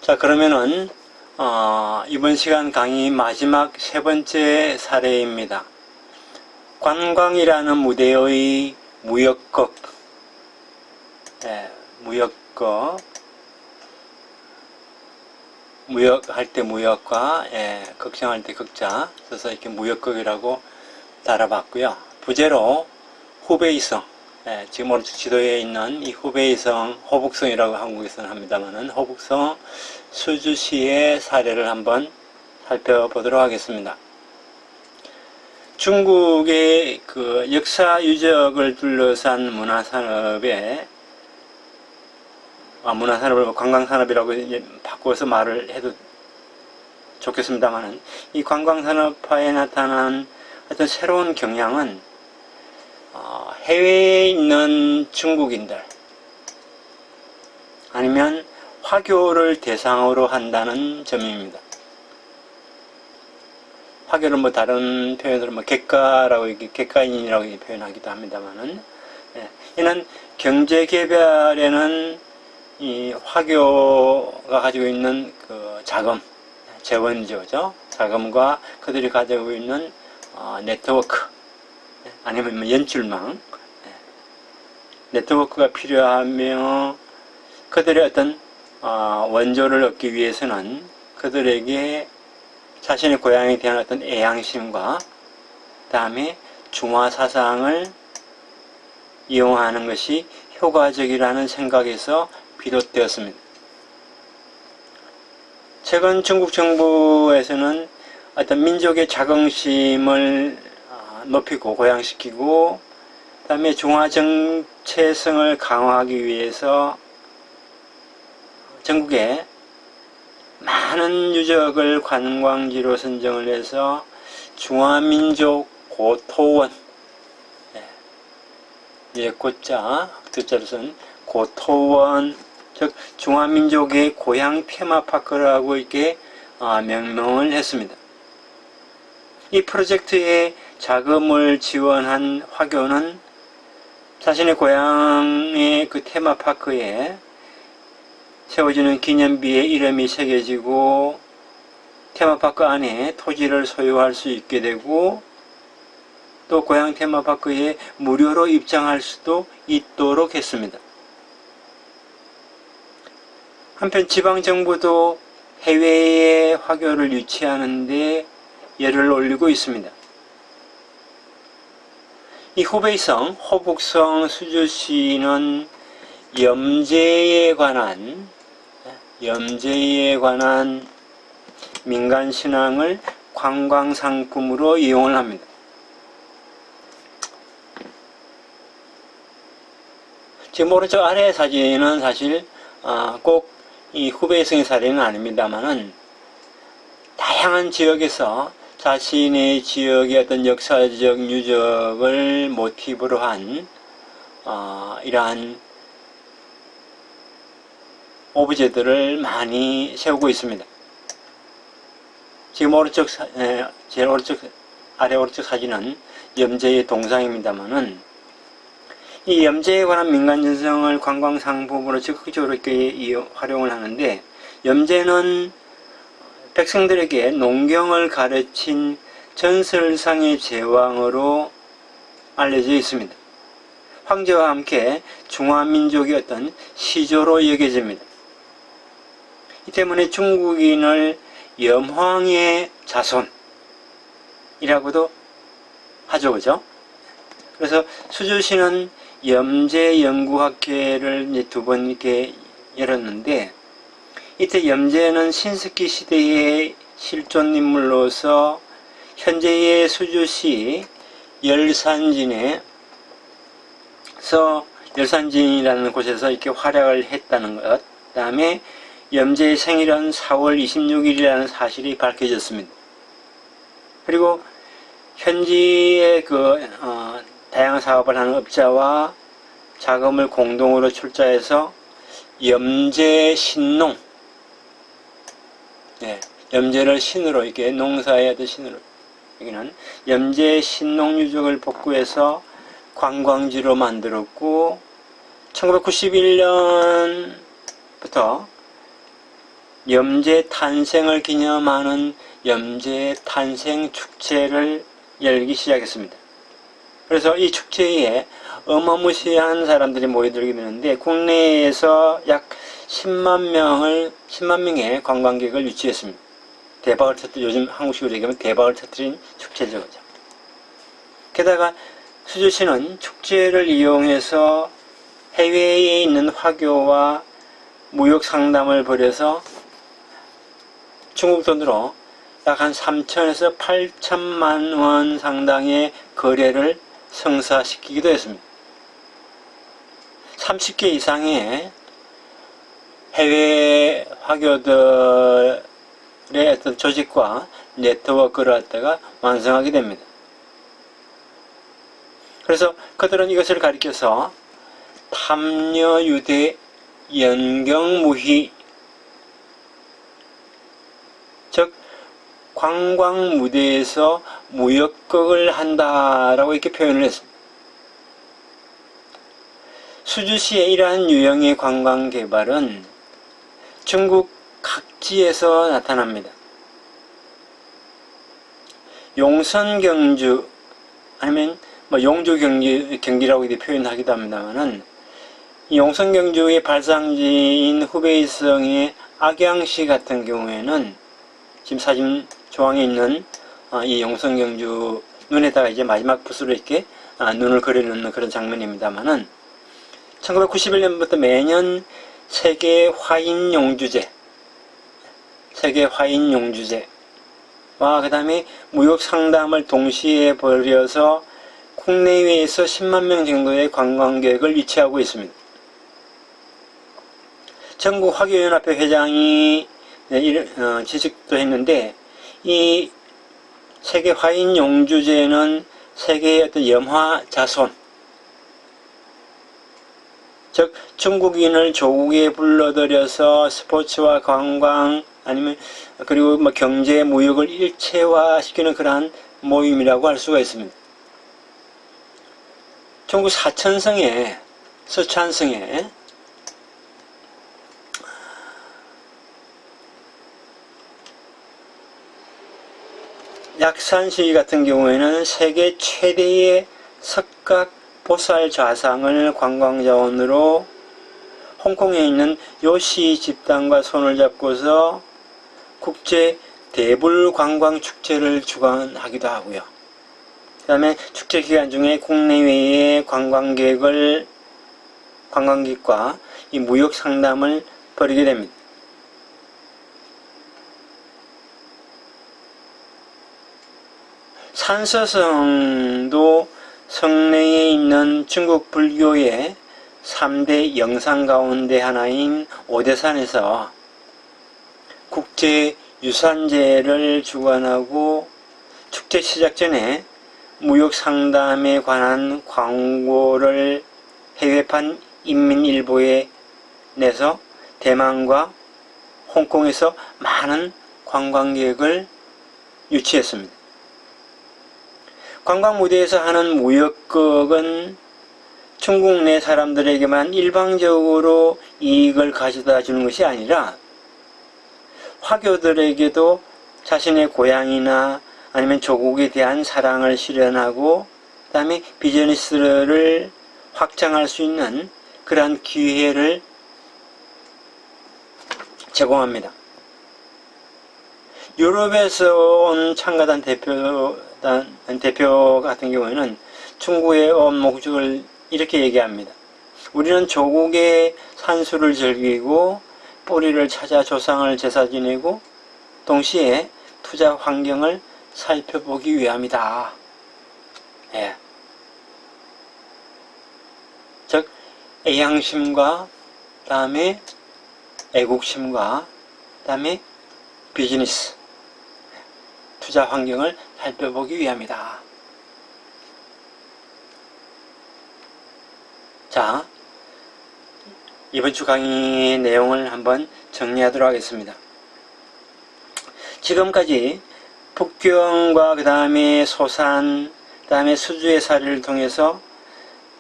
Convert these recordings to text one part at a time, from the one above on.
자, 그러면은 이번 시간 강의 마지막 세 번째 사례입니다. 관광이라는 무대의 무역극, 무역할 때 무역과 극정할 때 극자 써서 이렇게 무역극이라고 달아봤고요. 부제로 후베이성, 지금 오른쪽 지도에 있는 이 후베이성, 호북성이라고 한국에서는 합니다만은 호북성 수주시의 사례를 한번 살펴보도록 하겠습니다. 중국의 그 역사 유적을 둘러싼 문화산업에 문화산업을 관광산업이라고 이제 바꿔서 말을 해도 좋겠습니다만은 이 관광산업화에 나타난 어떤 새로운 경향은 해외에 있는 중국인들 아니면 화교를 대상으로 한다는 점입니다. 화교를 뭐 다른 표현으로 뭐 객가라고 객가인이라고 표현하기도 합니다만은 이는 경제 개발에는 이 화교가 가지고 있는 그 자금, 재원조죠. 자금과 그들이 가지고 있는 네트워크 아니면 연출망 네트워크가 필요하며 그들의 어떤 원조를 얻기 위해서는 그들에게 자신의 고향에 대한 어떤 애향심과 그 다음에 중화 사상을 이용하는 것이 효과적이라는 생각에서 비롯되었습니다. 최근 중국 정부에서는 어떤 민족의 자긍심을 높이고 고양시키고 그 다음에 중화 정체성을 강화하기 위해서 전국에 많은 유적을 관광지로 선정을 해서 중화민족 고토원, 꽃자, 뜻자로 쓴 고토원, 즉 중화민족의 고향 테마파크라고 이렇게 명명을 했습니다. 이 프로젝트에 자금을 지원한 화교는 자신의 고향의 그 테마파크에 세워지는 기념비에 이름이 새겨지고 테마파크 안에 토지를 소유할 수 있게 되고 또 고향 테마파크에 무료로 입장할 수도 있도록 했습니다. 한편 지방정부도 해외에 화교를 유치하는 데 열을 올리고 있습니다. 이 후베이성, 호북성 수주시는 염제에 관한 민간신앙을 관광상품으로 이용을 합니다. 지금 오른쪽 아래 사진은 사실 꼭 이 후베이성의 사례는 아닙니다만은 다양한 지역에서 자신의 지역의 어떤 역사적 유적을 모티브로 한 이러한 오브제들을 많이 세우고 있습니다. 지금 오른쪽 제일 오른쪽 아래 오른쪽 사진은 염제의 동상입니다만은 이 염제에 관한 민간 전성을 관광 상품으로 적극적으로 이렇게 활용을 하는데 염제는 백성들에게 농경을 가르친 전설상의 제왕으로 알려져 있습니다. 황제와 함께 중화민족의 어떤 시조로 여겨집니다. 이 때문에 중국인을 염황의 자손이라고도 하죠, 그죠? 그래서 수주시는 염제연구학회를 이제 두 번 이렇게 열었는데 이때 염제는 신석기 시대의 실존인물로서 현재의 수주시 열산진이라는 곳에서 이렇게 활약을 했다는 것, 그 다음에 염제의 생일은 4월 26일이라는 사실이 밝혀졌습니다. 그리고 현지의 다양한 사업을 하는 업자와 자금을 공동으로 출자해서 염제신농, 염제를 신으로 이렇게 농사의 어떤 신으로 여기는 염제신농 유적을 복구해서 관광지로 만들었고 1991년부터 염제 탄생을 기념하는 염제 탄생 축제를 열기 시작했습니다. 그래서 이 축제에 어마무시한 사람들이 모여들게 되는데 국내에서 약 10만 명의 관광객을 유치했습니다. 대박을 터뜨린, 요즘 한국식으로 얘기하면 대박을 터뜨린 축제죠. 그죠? 게다가 수주시는 축제를 이용해서 해외에 있는 화교와 무역 상담을 벌여서 중국 돈으로 약 한 3천에서 8천만 원 상당의 거래를 성사시키기도 했습니다. 30개 이상의 해외 화교들의 어떤 조직과 네트워크를 갖다가 완성하게 됩니다. 그래서 그들은 이것을 가리켜서 탐녀유대 연경무희, 즉 관광무대에서 무역극을 한다라고 이렇게 표현을 했습니다. 수주시의 이러한 유형의 관광개발은 중국 각지에서 나타납니다. 용선경주 아니면 용주경기라고 표현하기도 합니다만은 용선경주의 발상지인 후베이성의 악양시 같은 경우에는 지금 사진 조항에 있는 이 용선경주 눈에다가 이제 마지막 붓으로 이렇게 눈을 그려놓는 그런 장면입니다만은 1991년부터 매년 세계 화인 용주제와 그 다음에 무역 상담을 동시에 벌여서 국내외에서 10만 명 정도의 관광객을 유치하고 있습니다. 전국 화교연합회 회장이 지식도 했는데 이 세계 화인 용주제는 세계의 어떤 염화 자손, 즉 중국인을 조국에 불러들여서 스포츠와 관광 아니면 그리고 경제 무역을 일체화시키는 그러한 모임이라고 할 수가 있습니다. 중국 사천성의 서촨성에 약산시 같은 경우에는 세계 최대의 석각 보살 좌상을 관광자원으로 홍콩에 있는 요시 집단과 손을 잡고서 국제 대불 관광 축제를 주관하기도 하고요. 그 다음에 축제 기간 중에 국내외의 관광객과 이 무역 상담을 벌이게 됩니다. 산서성도 성내에 있는 중국 불교의 3대 영상 가운데 하나인 오대산에서 국제유산제를 주관하고 축제 시작 전에 무역 상담에 관한 광고를 해외판 인민일보에 내서 대만과 홍콩에서 많은 관광객을 유치했습니다. 관광무대에서 하는 무역극은 중국 내 사람들에게만 일방적으로 이익을 가져다 주는 것이 아니라 화교들에게도 자신의 고향이나 아니면 조국에 대한 사랑을 실현하고 그 다음에 비즈니스를 확장할 수 있는 그러한 기회를 제공합니다. 유럽에서 온 참가단 대표 같은 경우에는 중국에 온 목적을 이렇게 얘기합니다. 우리는 조국의 산수를 즐기고 뿌리를 찾아 조상을 제사 지내고 동시에 투자 환경을 살펴보기 위함이다. 예. 즉 애향심과 다음에 애국심과 다음에 비즈니스 투자 환경을 살펴보기 위함이다. 자, 이번 주 강의 내용을 한번 정리하도록 하겠습니다. 지금까지 북경과 그 다음에 소산, 그 다음에 수주의 사례를 통해서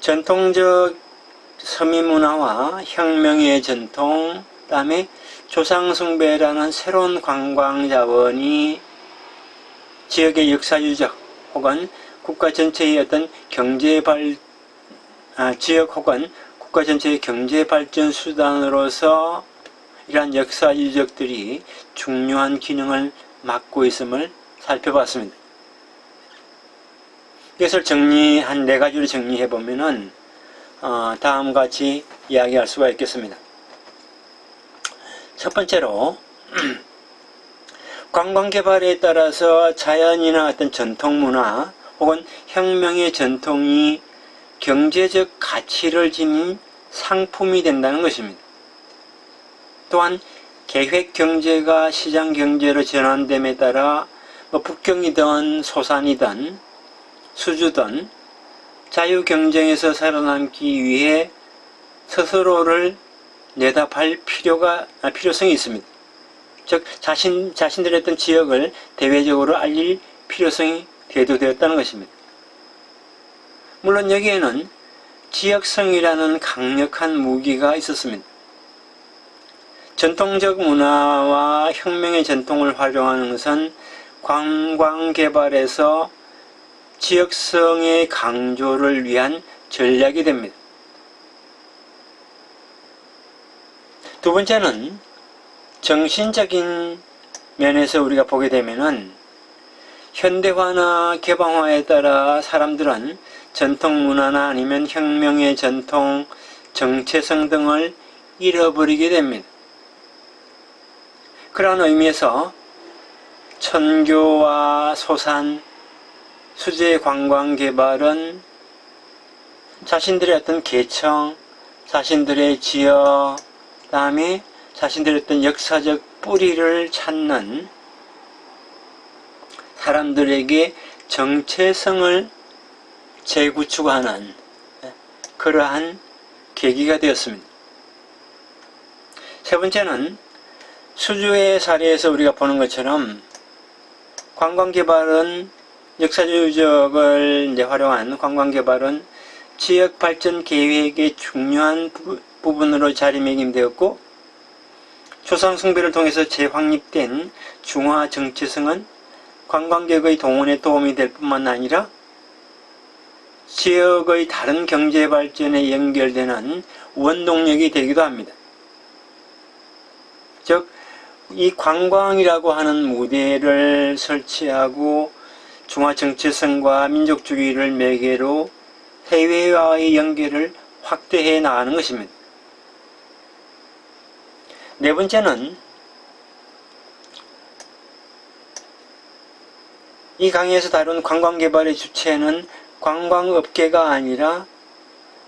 전통적 서민문화와 혁명의 전통, 그 다음에 조상숭배라는 새로운 관광 자원이 지역의 역사유적 혹은 국가 전체의 어떤 지역 혹은 국가 전체의 경제 발전 수단으로서 이러한 역사 유적들이 중요한 기능을 맡고 있음을 살펴봤습니다. 이것을 한 4가지로 정리해 보면은 다음과 같이 이야기할 수가 있겠습니다. 첫 번째로 관광개발에 따라서 자연이나 어떤 전통문화 혹은 혁명의 전통이 경제적 가치를 지닌 상품이 된다는 것입니다. 또한 계획경제가 시장경제로 전환됨에 따라 북경이든 소산이든 수주든 자유경쟁에서 살아남기 위해 스스로를 내다팔 필요성이 있습니다. 즉 자신들의 어떤 지역을 대외적으로 알릴 필요성이 대두되었다는 것입니다. 물론 여기에는 지역성이라는 강력한 무기가 있었습니다. 전통적 문화와 혁명의 전통을 활용하는 것은 관광개발에서 지역성의 강조를 위한 전략이 됩니다. 두 번째는 정신적인 면에서 우리가 보게 되면은 현대화나 개방화에 따라 사람들은 전통 문화나 아니면 혁명의 전통, 정체성 등을 잃어버리게 됩니다. 그런 의미에서 천교와 소산, 수제 관광 개발은 자신들의 어떤 계층, 자신들의 지역, 다음에 자신들의 어떤 역사적 뿌리를 찾는 사람들에게 정체성을 재구축하는 그러한 계기가 되었습니다. 세 번째는 수주의 사례에서 우리가 보는 것처럼 관광개발은 역사유적을 활용한 관광개발은 지역발전 계획의 중요한 부분으로 자리매김되었고 조상숭배를 통해서 재확립된 중화 정체성은 관광객의 동원에 도움이 될 뿐만 아니라 지역의 다른 경제 발전에 연결되는 원동력이 되기도 합니다. 즉, 이 관광이라고 하는 무대를 설치하고 중화 정체성과 민족주의를 매개로 해외와의 연결을 확대해 나가는 것입니다. 네 번째는 이 강의에서 다룬 관광개발의 주체는 관광업계가 아니라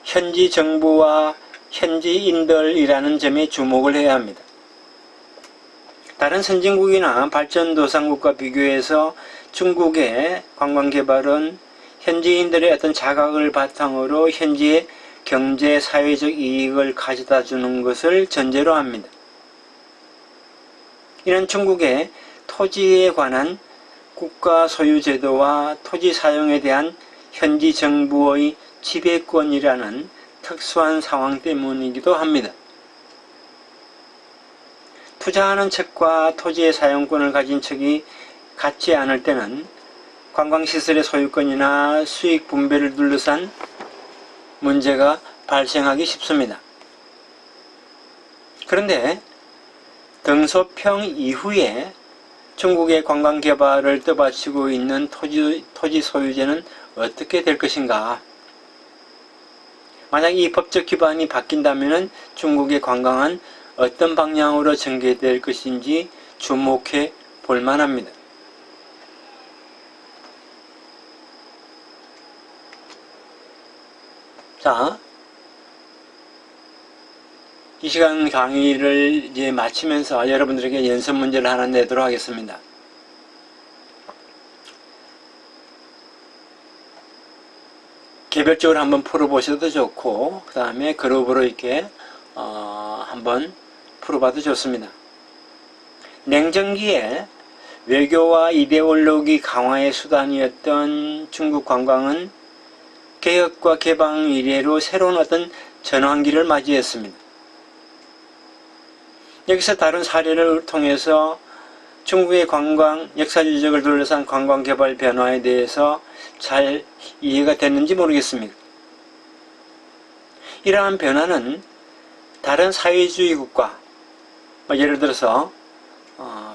현지 정부와 현지인들이라는 점에 주목을 해야 합니다. 다른 선진국이나 발전도상국과 비교해서 중국의 관광개발은 현지인들의 어떤 자각을 바탕으로 현지의 경제, 사회적 이익을 가져다 주는 것을 전제로 합니다. 이는 중국의 토지에 관한 국가 소유 제도와 토지 사용에 대한 현지 정부의 지배권이라는 특수한 상황 때문이기도 합니다. 투자하는 측과 토지의 사용권을 가진 측이 같지 않을 때는 관광시설의 소유권이나 수익 분배를 둘러싼 문제가 발생하기 쉽습니다. 그런데 등소평 이후에 중국의 관광개발을 떠받치고 있는 토지 소유제는 어떻게 될 것인가? 만약 이 법적 기반이 바뀐다면 중국의 관광은 어떤 방향으로 전개될 것인지 주목해 볼 만합니다. 자, 이 시간 강의를 이제 마치면서 여러분들에게 연습 문제를 하나 내도록 하겠습니다. 개별적으로 한번 풀어보셔도 좋고, 그 다음에 그룹으로 이렇게 한번 풀어봐도 좋습니다. 냉전기에 외교와 이데올로기 강화의 수단이었던 중국 관광은 개혁과 개방 이래로 새로운 어떤 전환기를 맞이했습니다. 여기서 다룬 사례를 통해서 중국의 관광, 역사유적을 둘러싼 관광개발 변화에 대해서 잘 이해가 됐는지 모르겠습니다. 이러한 변화는 다른 사회주의 국가, 예를 들어서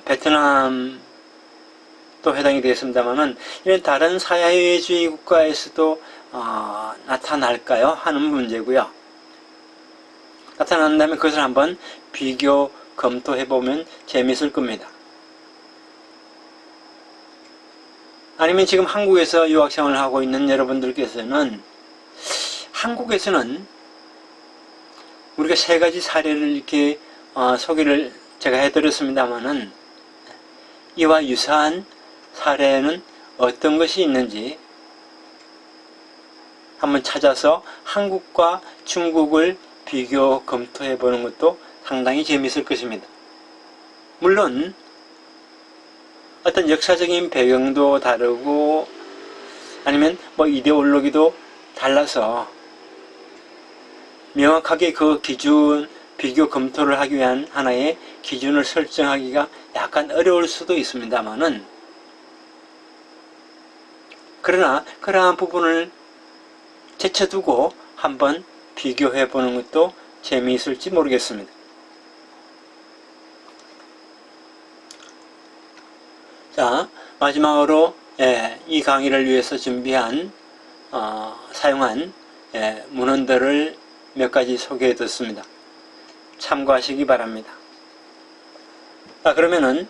베트남도 해당이 되겠습니다만은 이런 다른 사회주의 국가에서도 나타날까요? 하는 문제고요. 나타난다면 그것을 한번 비교 검토해보면 재미있을 겁니다. 아니면 지금 한국에서 유학생활을 하고 있는 여러분들께서는 한국에서는 우리가 세 가지 사례를 이렇게 소개를 제가 해드렸습니다만은 이와 유사한 사례는 어떤 것이 있는지 한번 찾아서 한국과 중국을 비교 검토해 보는 것도 상당히 재미있을 것입니다. 물론 어떤 역사적인 배경도 다르고 아니면 이데올로기도 달라서 명확하게 그 기준, 비교 검토를 하기 위한 하나의 기준을 설정하기가 약간 어려울 수도 있습니다만은 그러나 그러한 부분을 제쳐두고 한번 비교해 보는 것도 재미있을지 모르겠습니다. 자, 마지막으로 이 강의를 위해서 준비한 사용한 문헌들을 몇 가지 소개해 뒀습니다. 참고하시기 바랍니다. 그러면은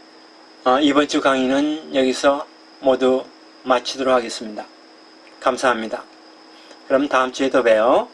이번 주 강의는 여기서 모두 마치도록 하겠습니다. 감사합니다. 그럼 다음 주에 또 봬요.